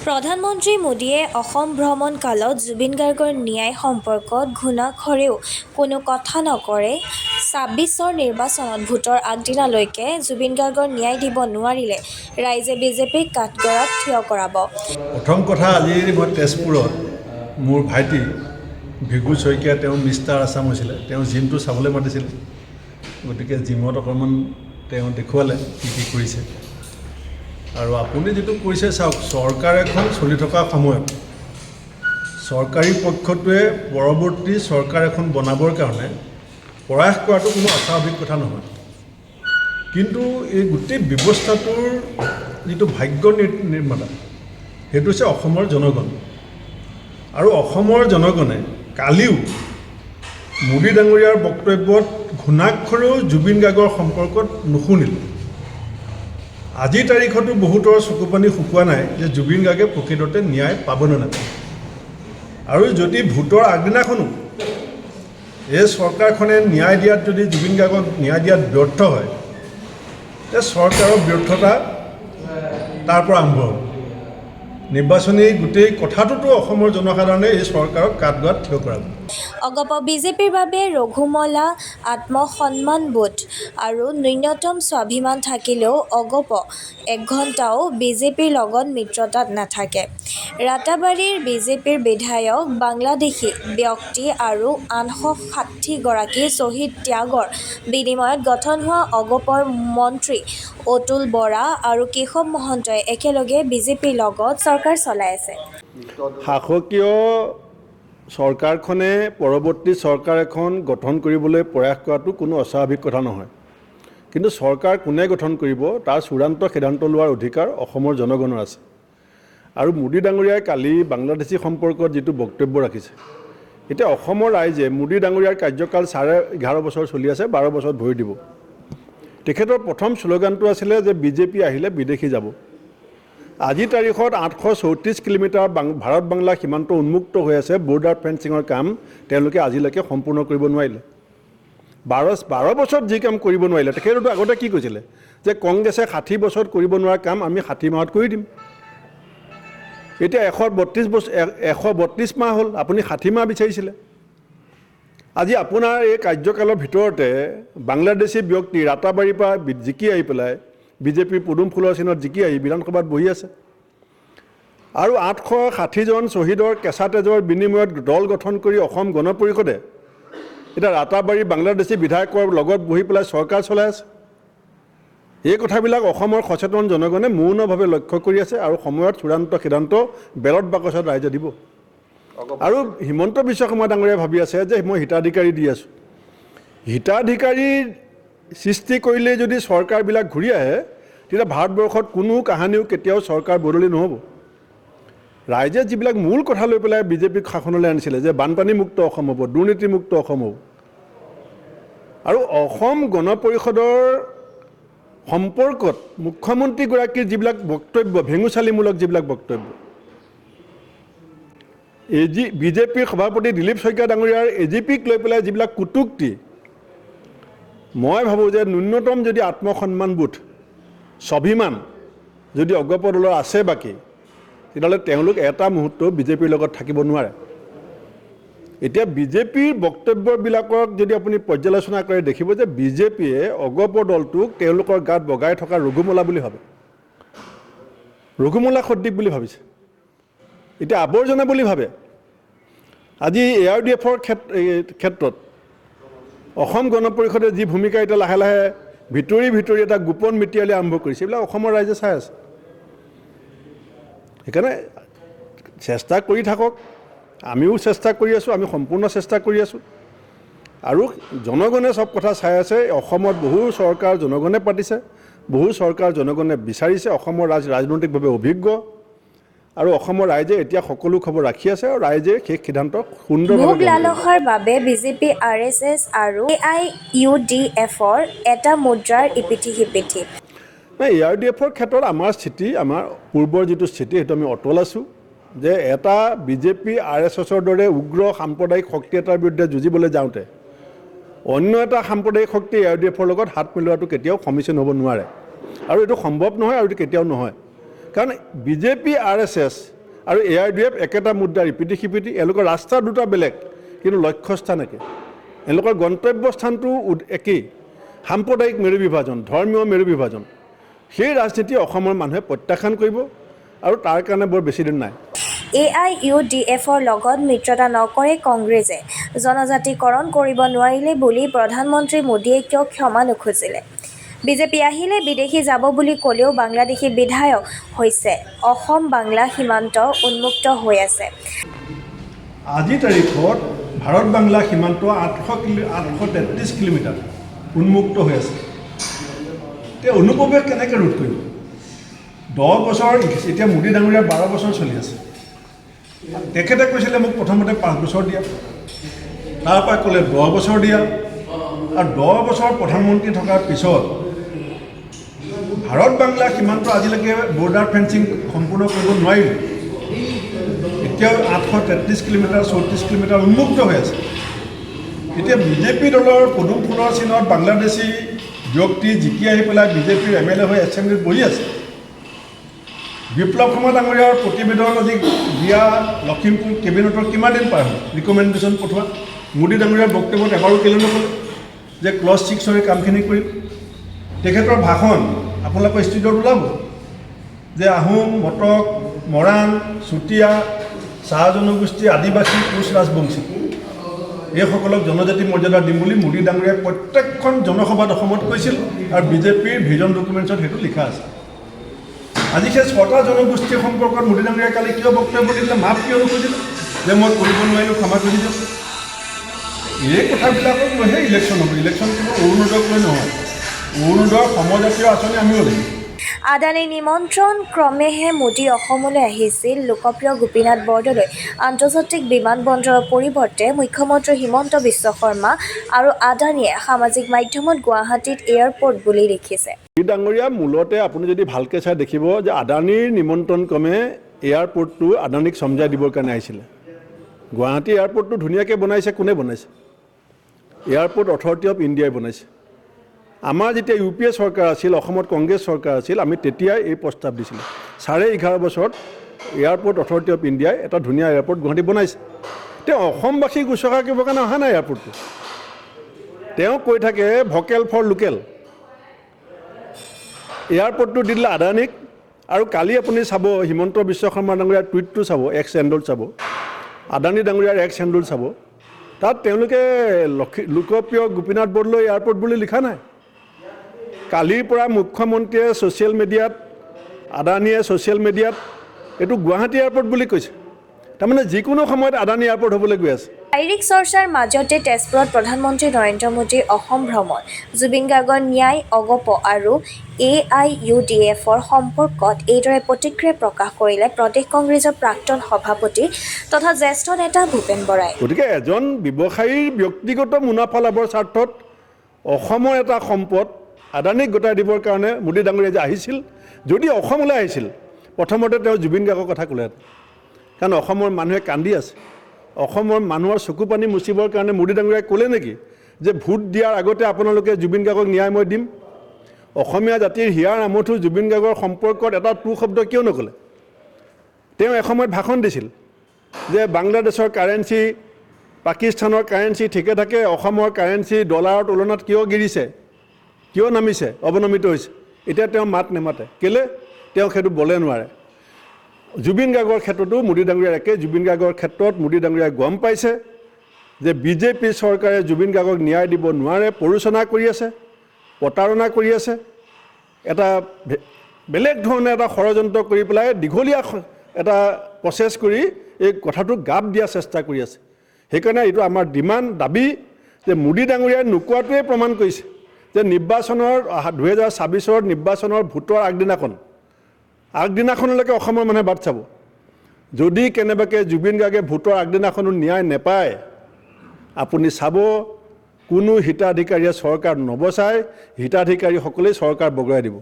প্ৰধানমন্ত্ৰী মোদীয়ে অসম ভ্ৰমণ কালত জুবিন গাৰ্গৰ ন্যায় সম্পৰ্কত ঘুণাক্ষৰেও কোনো কথা নকৰে। ২৬ৰ নিৰ্বাচনত ভোটৰ আগদিনালৈকে জুবিন গাৰ্গৰ ন্যায় দিব নোৱাৰিলে ৰাইজে বিজেপিক কাঠগড়াত থিয় কৰাব। প্ৰথম কথা, আজি মই তেজপুৰত মোৰ ভাইটি ভিগু শইকীয়া, তেওঁ মিষ্টাৰ আছাম হৈছিলে, তেওঁ জিমটো চাবলৈ মাতিছিলে। গতিকে জিমত অকণমান তেওঁ দেখুৱালে কি কি কৰিছে। আৰু আপুনি যিটো কৰিছে চাওক, চৰকাৰ এখন চলি থকা সময়ত চৰকাৰী পক্ষটোৱে পৰৱৰ্তী চৰকাৰ এখন বনাবৰ কাৰণে প্ৰয়াস কৰাটো কোনো অস্বাভাৱিক কথা নহয়। কিন্তু এই গোটেই ব্যৱস্থাটোৰ যিটো ভাগ্য নিৰ্মাতা, সেইটো হৈছে অসমৰ জনগণ। আৰু অসমৰ জনগণে কালিও মোদী ডাঙৰীয়াৰ বক্তব্যত ঘুণাক্ষৰেও জুবিন গাৰ্গৰ সম্পৰ্কত নুশুনিলে। আজিৰ তাৰিখতো বহুতৰ চকুপানী শুকোৱা নাই যে জুবিন গাৰ্গে প্ৰকৃততে ন্যায় পাবনে নাপায়। আৰু যদি ভোটৰ আগদিনাখনো এই চৰকাৰখনে ন্যায় দিয়াত যদি জুবিন গাৰ্গক ন্যায় দিয়াত ব্যৰ্থ হয়, তে চৰকাৰৰ ব্যৰ্থতা তাৰ পৰা আৰম্ভ হ'ব। নিৰ্বাচনী গোটেই কথাটোতো অসমৰ জনসাধাৰণে এই চৰকাৰক কাঠগড়াত থিয় কৰাব। অগপ বিজেপিৰ বাবে ৰঘুমলা আত্মসন্মানবোধ আৰু ন্যূনতম স্বাভিমান থাকিলেও অগপ এঘণ্টাও বিজেপিৰ লগত মিত্ৰতাত নাথাকে। ৰাতাবাৰীৰ বিজেপিৰ বিধায়ক, বাংলাদেশী ব্যক্তি আৰু ৮৬০গৰাকী শ্বহীদ ত্যাগৰ বিনিময়ত গঠন হোৱা অগপৰ মন্ত্ৰী অতুল বৰা আৰু কেশৱ মহন্তই একেলগে বিজেপিৰ লগত চৰকাৰ চলাই আছে। শাসকীয় চৰকাৰখনে পৰৱৰ্তী চৰকাৰ এখন গঠন কৰিবলৈ প্ৰয়াস কৰাটো কোনো অস্বাভাৱিক কথা নহয়। কিন্তু চৰকাৰ কোনে গঠন কৰিব তাৰ চূড়ান্ত সিদ্ধান্ত লোৱাৰ অধিকাৰ অসমৰ জনগণৰ আছে। আৰু মোদী ডাঙৰীয়াই কালি বাংলাদেশী সম্পৰ্কত যিটো বক্তব্য ৰাখিছে, এতিয়া অসমৰ ৰাইজে মোদী ডাঙৰীয়াৰ কাৰ্যকাল 11.5 বছৰ চলি আছে, 12 বছৰত ভৰি দিব। তেখেতৰ প্ৰথম শ্লোগানটো আছিলে যে বিজেপি আহিলে বিদেশী যাব। আজিৰ তাৰিখত 834 কিলোমিটাৰ ভাৰত বাংলা সীমান্ত উন্মুক্ত হৈ আছে। বৰ্ডাৰ ফেন্সিঙৰ কাম তেওঁলোকে আজিলৈকে সম্পূৰ্ণ কৰিব নোৱাৰিলে। 12 বছৰত যি কাম কৰিব নোৱাৰিলে, তেখেততো আগতে কি কৈছিলে যে কংগ্ৰেছে 60 বছৰত কৰিব নোৱাৰা কাম আমি 60 মাহত কৰি দিম। এতিয়া 132 মাহ হ'ল, আপুনি 60 মাহ বিচাৰিছিলে। আজি আপোনাৰ এই কাৰ্যকালৰ ভিতৰতে বাংলাদেশী ব্যক্তি ৰাতাবাৰীৰ পৰা জিকি আহি পেলাই বিজেপিৰ পদুম ফুলৰ চিনত জিকি আহি বিধানসভাত বহি আছে। আৰু 860জন শ্বহীদৰ কেঁচা তেজৰ বিনিময়ত দল গঠন কৰি অসম গণ পৰিষদে এতিয়া ৰাতাবাৰী বাংলাদেশী বিধায়কৰ লগত বহি পেলাই চৰকাৰ চলাই আছে। এই কথাবিলাক অসমৰ সচেতন জনগণে মৌনভাৱে লক্ষ্য কৰি আছে আৰু সময়ত চূড়ান্ত সিদ্ধান্ত বেলট বাকচত ৰাইজে দিব। আৰু হিমন্ত বিশ্ব শৰ্মা ডাঙৰীয়াই ভাবি আছে যে মই হিতাধিকাৰী দি আছোঁ। হিতাধিকাৰী সৃষ্টি কৰিলে যদি চৰকাৰবিলাক ঘূৰি আহে, তেতিয়া ভাৰতবৰ্ষত কোনো কাহানিও কেতিয়াও চৰকাৰ বদলি নহ'ব। ৰাইজে যিবিলাক মূল কথা লৈ পেলাই বিজেপিক শাসনলৈ আনিছিলে যে বানপানীমুক্ত অসম হ'ব, দুৰ্নীতিমুক্ত অসম হ'ব, আৰু অসম গণ পৰিষদৰ সম্পৰ্কত মুখ্যমন্ত্ৰীগৰাকীৰ যিবিলাক বক্তব্য, ভেঙুচালিমূলক যিবিলাক বক্তব্য, বিজেপিৰ সভাপতি দিলীপ শইকীয়া ডাঙৰীয়াৰ এজিপিক লৈ পেলাই যিবিলাক কুটুক্তি, মই ভাবোঁ যে ন্যূনতম যদি আত্মসন্মানবোধ, স্বাভিমান যদি অগপ দলৰ আছে বাকী, তেতিয়াহ'লে তেওঁলোক এটা মুহূৰ্তও বিজেপিৰ লগত থাকিব নোৱাৰে। এতিয়া বিজেপিৰ বক্তব্যবিলাকক যদি আপুনি পৰ্যালোচনা কৰে, দেখিব যে বিজেপিয়ে অগপ দলটোক তেওঁলোকৰ গাত বগাই থকা ৰঘুমলা বুলি ভাবে, ৰঘুমলা সদৃশ বুলি ভাবিছে, এতিয়া আৱৰ্জনা বুলি ভাবে। আজি ARDFৰ ক্ষেত্ৰত অসম গণ পৰিষদে যি ভূমিকা এতিয়া লাহে লাহে ভিতৰি এটা গোপন মিতিয়ালি আৰম্ভ কৰিছে, এইবিলাক অসমৰ ৰাইজে চাই আছে। সেইকাৰণে চেষ্টা কৰি থাকক, আমিও চেষ্টা কৰি আছোঁ, আমি সম্পূৰ্ণ চেষ্টা কৰি আছোঁ। আৰু জনগণে চব কথা চাই আছে। অসমত বহু চৰকাৰ জনগণে পাতিছে, বহু চৰকাৰ জনগণে বিচাৰিছে। অসমৰ ৰাজনৈতিকভাৱে অভিজ্ঞ আৰু অসমৰ ৰাইজে এতিয়া সকলো খবৰ ৰাখি আছে আৰু ৰাইজে শেষ সিদ্ধান্ত সুন্দৰভাৱে ভোগ লালসাৰ বাবে বিজেপি, RSS আৰু AIUDFৰ এটা মুদ্ৰাৰ ইপিঠি সিপিঠি। ARDFৰ ক্ষেত্ৰত আমাৰ স্থিতি, আমাৰ পূৰ্বৰ যিটো স্থিতি, সেইটো আমি অটল আছোঁ যে এটা বিজেপি RSSৰ দৰে উগ্ৰ সাম্প্ৰদায়িক শক্তি এটাৰ বিৰুদ্ধে যুঁজিবলৈ যাওঁতে অন্য এটা সাম্প্ৰদায়িক শক্তি ARDFৰ লগত হাত মিলোৱাটো কেতিয়াও সমীচীন হ'ব নোৱাৰে। আৰু এইটো সম্ভৱ নহয় আৰু এইটো কেতিয়াও নহয়। কাৰণ বিজেপি RSS আৰু ARDF একেটা মুদ্ৰাৰ ইপিঠি সিপিঠি এওঁলোকৰ ৰাস্তা দুটা বেলেগ কিন্তু লক্ষ্যস্থান একে এওঁলোকৰ গন্তব্যস্থানটো একেই সাম্প্ৰদায়িক মেৰু বিভাজন ধৰ্মীয় মেৰু বিভাজন সেই ৰাজনীতি অসমৰ মানুহে প্ৰত্যাখ্যান কৰিব আৰু তাৰ কাৰণে বৰ বেছি দিন নাই AIUDFৰ লগত মিত্ৰতা নকৰে কংগ্ৰেছে জনজাতিকৰণ কৰিব নোৱাৰিলে বুলি প্ৰধানমন্ত্ৰী মোদীয়ে কিয় ক্ষমা নোখোজিলে বিজেপি আহিলে বিদেশী যাব বুলি ক'লেও বাংলাদেশী বিধায়ক হৈছে অসম বাংলা সীমান্ত উন্মুক্ত হৈ আছে আজিৰ তাৰিখত ভাৰত বাংলা সীমান্ত 833 কিলোমিটাৰ উন্মুক্ত হৈ আছে তে অনুপ্ৰৱেশ কেনেকৈ ৰোধ কৰিব 10 বছৰ এতিয়া মোদী ডাঙৰীয়াৰ 12 বছৰ চলি আছে তেখেতে কৈছিলে মোক প্ৰথমতে 5 বছৰ দিয়া তাৰপৰা ক'লে 10 বছৰ দিয়া আৰু 10 বছৰ প্ৰধানমন্ত্ৰী থকাৰ পিছত ভাৰত বাংলা সীমান্ত আজিলৈকে বৰ্ডাৰ ফেন্সিং সম্পূৰ্ণ কৰিব নোৱাৰিলে এতিয়াও 833 কিলোমিটাৰ 34 কিলোমিটাৰ উন্মুক্ত হৈ আছে এতিয়া বিজেপি দলৰ পদুম ফুলৰ চিনত বাংলাদেশী ব্যক্তি জিকি আহি পেলাই বিজেপিৰ MLA হৈ এছেম্বলিত বহি আছে বিপ্লৱ কুমাৰ ডাঙৰীয়াৰ প্ৰতিবেদন আজি দিয়া লখিমপুৰ কেবিনেটৰ কিমান দিন পাৰ হ'ল ৰিকমেণ্ডেশ্যন পঠোৱা মোদী ডাঙৰীয়াৰ বক্তব্যত এবাৰো কেলৈ নক'লে যে ক্লজ 6ৰ কামখিনি কৰিম তেখেতৰ ভাষণ আপোনালোকৰ ষ্টুডিঅ'ত ওলাব যে আহোম মটক মৰাণ চুতীয়া চাহ জনগোষ্ঠী আদিবাসী কোচ ৰাজবংশী এইসকলক জনজাতি মৰ্যাদা দিম বুলি মোদী ডাঙৰীয়াই প্ৰত্যেকখন জনসভাত অসমত কৈছিল আৰু বিজেপিৰ ভিজন ডকুমেণ্টছত সেইটো লিখা আছে আজি সেই 6টা জনগোষ্ঠীৰ সম্পৰ্কত মোদী ডাঙৰীয়াই কালি কিয় বক্তব্য দিলে মাফ কিয় নুখুজিলে যে মই কৰিব নোৱাৰিলোঁ ক্ষমা কৰি দিয়ক এই কথাবিলাকক লৈহে ইলেকশ্যন হ'ব ইলেকশ্যন কেৱল অৰুণোদয়ক লৈ নহয় অৰুণোদয়ৰ সমজাতীয় আঁচনি আমিও লাগিব আদানীৰ নিমন্ত্ৰণ ক্ৰমেহে মোদী অসমলৈ আহিছিল লোকপ্ৰিয় গোপীনাথ বৰদলৈ আন্তৰ্জাতিক বিমানবন্দৰৰ পৰিৱৰ্তে মুখ্যমন্ত্ৰী হিমন্ত বিশ্ব শৰ্মা আৰু আদানীয়ে সামাজিক মাধ্যমত গুৱাহাটীত এয়াৰপৰ্ট বুলি লিখিছে ডাঙৰীয়া মূলতে আপুনি যদি ভালকৈ চাই দেখিব যে আদানীৰ নিমন্ত্ৰণ ক্ৰমে এয়াৰপৰ্টটো আদানীক সমজাই দিবৰ কাৰণে আহিছিলে গুৱাহাটী এয়াৰপৰ্টটো ধুনীয়াকৈ বনাইছে কোনে বনাইছে এয়াৰপৰ্ট অথৰিটি অফ ইণ্ডিয়াই বনাইছে আমাৰ যেতিয়া UPA চৰকাৰ আছিল অসমত কংগ্ৰেছ চৰকাৰ আছিল আমি তেতিয়াই এই প্ৰস্তাৱ দিছিলোঁ 11.5 বছৰত এয়াৰপৰ্ট অথৰিটি অফ ইণ্ডিয়াই এটা ধুনীয়া এয়াৰপৰ্ট গুৱাহাটী বনাইছে তেওঁ অসমবাসীক উচৰ্গা কৰিবৰ কাৰণে অহা নাই এয়াৰপৰ্টটো তেওঁ কৈ থাকে ভকেল ফৰ লোকেল এয়াৰপৰ্টটো দি দিলে আদানীক আৰু কালি আপুনি চাব হিমন্ত বিশ্ব শৰ্মা ডাঙৰীয়াৰ টুইটটো চাব এক্স হেণ্ডল চাব আদানী ডাঙৰীয়াৰ এক্স হেণ্ডল চাব তাত তেওঁলোকে লোকপ্ৰিয় গোপীনাথ বৰদলৈ এয়াৰপৰ্ট বুলি লিখা নাই কালিৰ পৰা মুখ্যমন্ত্ৰীয়ে ছ'চিয়েল মিডিয়াত আদানীয়ে ছ'চিয়েল মিডিয়াত এইটো গুৱাহাটী এয়াৰপৰ্ট বুলি কৈছে তাৰমানে যিকোনো সময়ত আদানী এয়াৰপৰ্ট হ'বলৈ গৈ আছে শাৰীৰিক চৰ্চাৰ মাজতে তেজপুৰত প্ৰধানমন্ত্ৰী নৰেন্দ্ৰ মোদীৰ অসম ভ্ৰমণ জুবিন গাৰ্গৰ ন্যায় অগপ আৰু AIUDFৰ সম্পৰ্কত এইদৰে প্ৰতিক্ৰিয়া প্ৰকাশ কৰিলে প্ৰদেশ কংগ্ৰেছৰ প্ৰাক্তন সভাপতি তথা জ্যেষ্ঠ নেতা ভূপেন বৰাই গতিকে এজন ব্যৱসায়ীৰ ব্যক্তিগত মুনাফা লাভৰ স্বাৰ্থত অসমৰ এটা সম্পদ আদানীক গতাই দিবৰ কাৰণে মোদী ডাঙৰীয়া যে আহিছিল যদি অসমলৈ আহিছিল প্ৰথমতে তেওঁ জুবিন গাৰ্গৰ কথা ক'লে কাৰণ অসমৰ মানুহে কান্দি আছে অসমৰ মানুহৰ চকু পানী মুচিবৰ কাৰণে মোদী ডাঙৰীয়াই ক'লে নেকি যে ভোট দিয়াৰ আগতে আপোনালোকে জুবিন গাৰ্গক ন্যায় মই দিম অসমীয়া জাতিৰ হিয়াৰ আমঠু জুবিন গাৰ্গৰ সম্পৰ্কত এটা টু শব্দ কিয় নক'লে তেওঁ এসময়ত ভাষণ দিছিল যে বাংলাদেশৰ কাৰেঞ্চি পাকিস্তানৰ কাৰেঞ্চি ঠিকে থাকে অসমৰ কাৰেঞ্চি ডলাৰৰ তুলনাত কিয় গিৰিছে কিয় নামিছে অৱনমিত হৈছে এতিয়া তেওঁ মাত নেমাতে কেলে তেওঁ সেইটো বলে নোৱাৰে জুবিন গাৰ্গৰ ক্ষেত্ৰতো মোদী ডাঙৰীয়াৰ একে জুবিন গাৰ্গৰ ক্ষেত্ৰত মোদী ডাঙৰীয়াই গম পাইছে যে বিজেপি চৰকাৰে জুবিন গাৰ্গক ন্যায় দিব নোৱাৰে প্ৰৰোচনা কৰি আছে প্ৰতাৰণা কৰি আছে এটা বেলেগ ধৰণে এটা ষড়যন্ত্ৰ কৰি পেলাই দীঘলীয়া এটা প্ৰচেছ কৰি এই কথাটোক গাপ দিয়া চেষ্টা কৰি আছে সেইকাৰণে এইটো আমাৰ ডিমাণ্ড দাবী যে মোদী ডাঙৰীয়াই নোকোৱাটোৱে প্ৰমাণ কৰিছে যে নিৰ্বাচনৰ 2026ৰ নিৰ্বাচনৰ ভোটৰ আগদিনাখনলৈকে অসমৰ মানুহে বাট চাব যদি কেনেবাকৈ জুবিন গাৰ্গে ভোটৰ আগদিনাখনো ন্যায় নেপায় আপুনি চাব কোনো হিতাধিকাৰীয়ে চৰকাৰ নবচায় হিতাধিকাৰীসকলেই চৰকাৰ বগৰাই দিব